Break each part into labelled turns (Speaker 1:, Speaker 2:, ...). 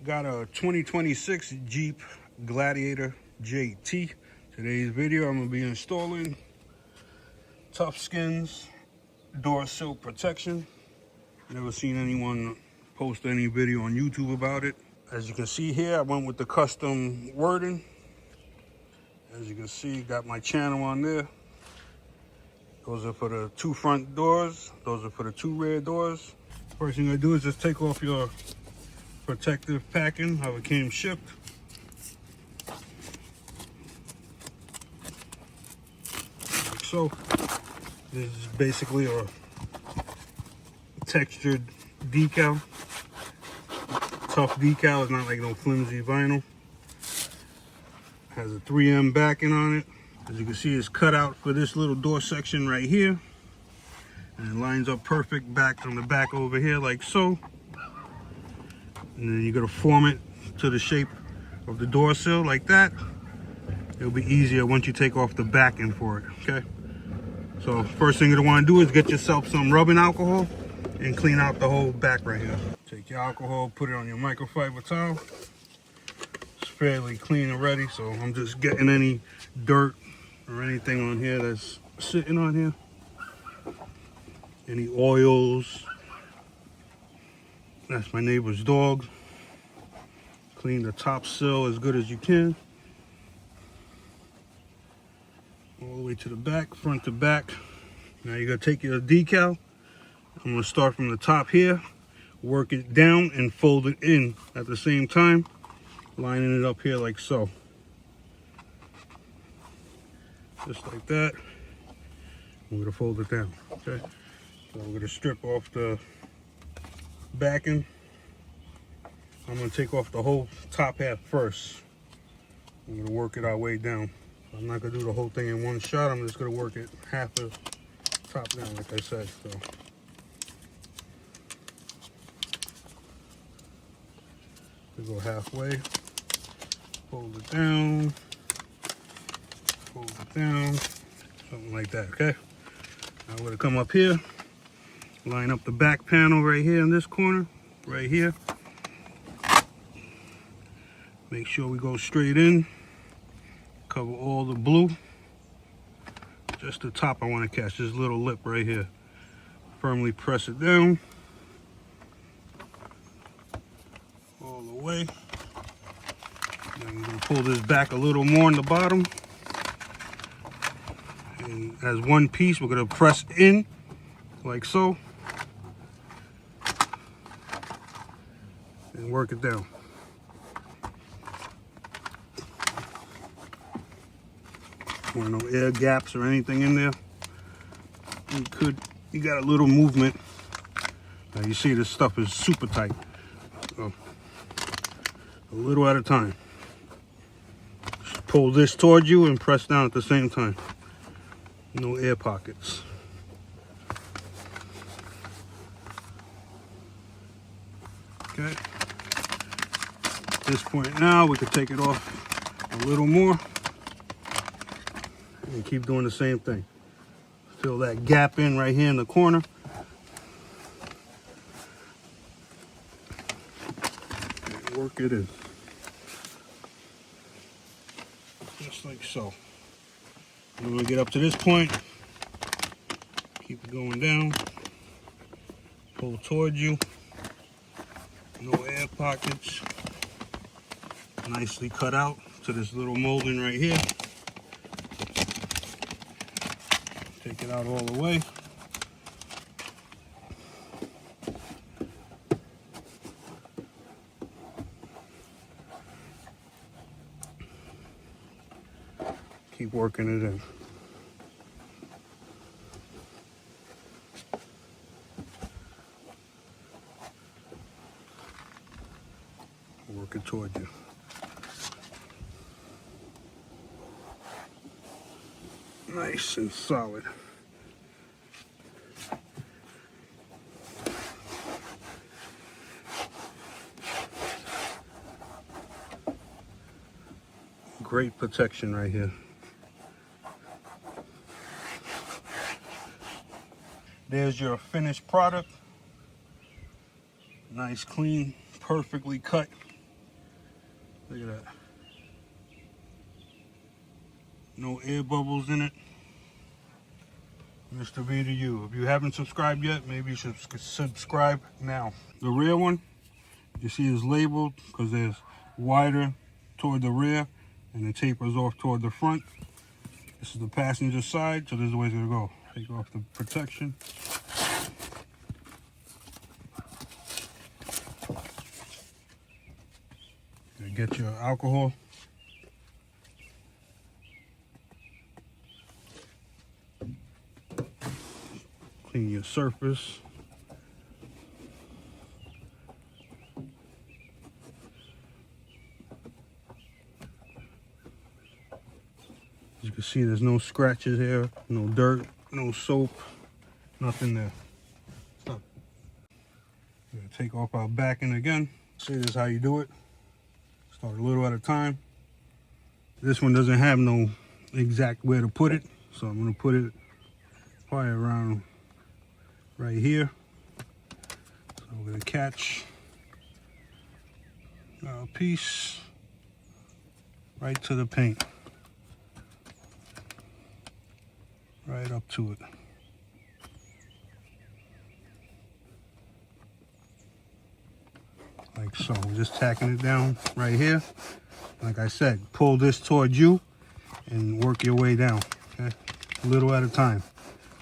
Speaker 1: Got a 2026 Jeep Gladiator JT. Today's video I'm going to be installing TufSkinz door sill protection. Never seen anyone post any video on YouTube about it. As you can see here, I went with the custom wording. As you can see, got my channel on there. Those are for the two front doors. Those are for the two rear doors. First thing I do is just take off your protective packing, how it came shipped. Like so. This is basically a textured decal. Tough decal, it's not like no flimsy vinyl. Has a 3M backing on it. As you can see, it's cut out for this little door section right here. And it lines up perfect back from the back over here like so. And then you're gonna form it to the shape of the door sill like that. It'll be easier once you take off the backing for it, okay? So first thing you're gonna wanna do is get yourself some rubbing alcohol and clean out the whole back right here. Take your alcohol, put it on your microfiber towel. It's fairly clean already, so I'm just getting any dirt or anything on here that's sitting on here. Any oils. That's my neighbor's dog. Clean the top sill as good as you can. All the way to the back, front to back. Now you're gonna take your decal. I'm gonna start from the top here, work it down and fold it in at the same time, lining it up here like so. Just like that. I'm gonna fold it down, okay? So I'm gonna strip off the backing. I'm gonna take off the whole top half first. I'm gonna work it our way down. I'm not gonna do the whole thing in one shot. I'm just gonna work it half the top down, like I said. So we go halfway, fold it down, something like that. Okay. Now we're gonna come up here, line up the back panel right here in this corner, right here. Make sure we go straight in. Cover all the blue. Just the top I want to catch, this little lip right here. Firmly press it down. All the way. Then I'm going to pull this back a little more on the bottom. And as one piece, we're going to press in like so. And work it down. Or no air gaps or anything in there. You got a little movement. Now you see this stuff is super tight. So a little at a time. Just pull this towards you and press down at the same time. No air pockets. Okay. At this point now we can take it off a little more. And keep doing the same thing. Fill that gap in right here in the corner. And work it in. Just like so. And when we get up to this point, keep it going down. Pull towards you. No air pockets. Nicely cut out to this little molding right here. Take it out all the way. Keep working it in. Work it toward you. Nice and solid. Great protection right here. There's your finished product. Nice, clean, perfectly cut Look at that. No air bubbles in it. Mr. V to you. If you haven't subscribed yet, maybe you should subscribe now. The rear one, you see is labeled because there's wider toward the rear and it tapers off toward the front. This is the passenger side, so this is the way it's gonna go. Take off the protection. Get your alcohol. Clean your surface. As you can see, there's no scratches here, no dirt, no soap, nothing there. Stop. We're gonna take off our backing again. See, this is how you do it. Start a little at a time. This one doesn't have no exact where to put it, so I'm gonna put it probably around right here. So we're gonna catch a piece right to the paint, right up to it. Like so. We're just tacking it down right here. Like I said, pull this towards you and work your way down, okay? A little at a time,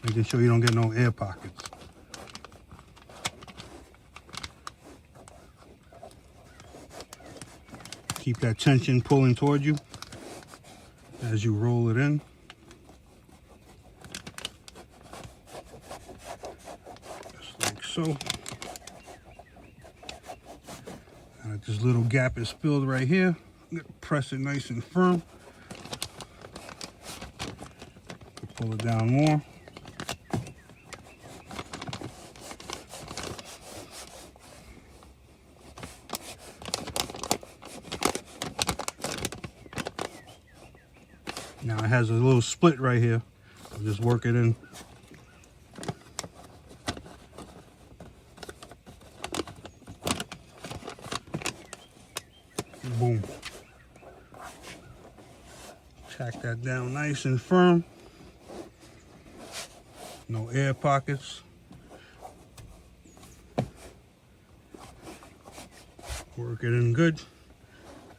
Speaker 1: making sure you don't get no air pockets. Keep that tension pulling toward you as you roll it in. Just like so. This little gap is filled right here. I'm gonna press it nice and firm. Pull it down more. Now it has a little split right here. I'll just work it in. Boom. Tack that down nice and firm. No air pockets. Work it in good.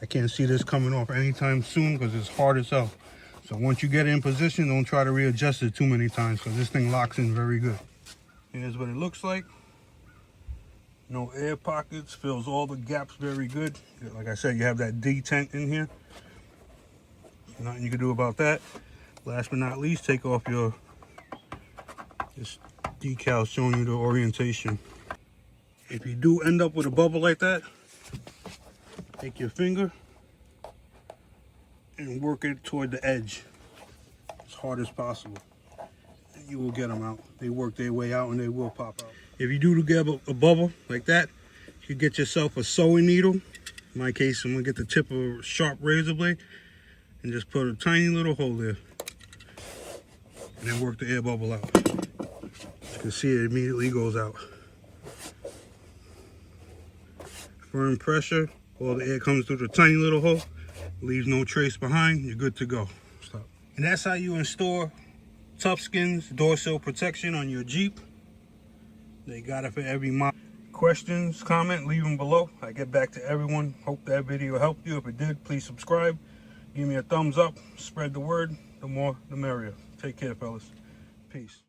Speaker 1: I can't see this coming off anytime soon because it's hard as hell. So once you get it in position, don't try to readjust it too many times because this thing locks in very good. Here's what it looks like. No air pockets, fills all the gaps very good. Like I said, you have that detent in here. Nothing you can do about that. Last but not least, take off this decal showing you the orientation. If you do end up with a bubble like that, take your finger and work it toward the edge as hard as possible. And you will get them out. They work their way out and they will pop out. If you do get a bubble like that, you get yourself a sewing needle. In my case, I'm gonna get the tip of a sharp razor blade and just put a tiny little hole there. And then work the air bubble out. You can see it immediately goes out. Firm pressure, all the air comes through the tiny little hole, leaves no trace behind, you're good to go. Stop. And that's how you install TufSkinz door sill protection on your Jeep. They got it for every model. Questions, comment, leave them below. I get back to everyone. Hope that video helped you. If it did, please subscribe. Give me a thumbs up. Spread the word. The more, the merrier. Take care, fellas. Peace.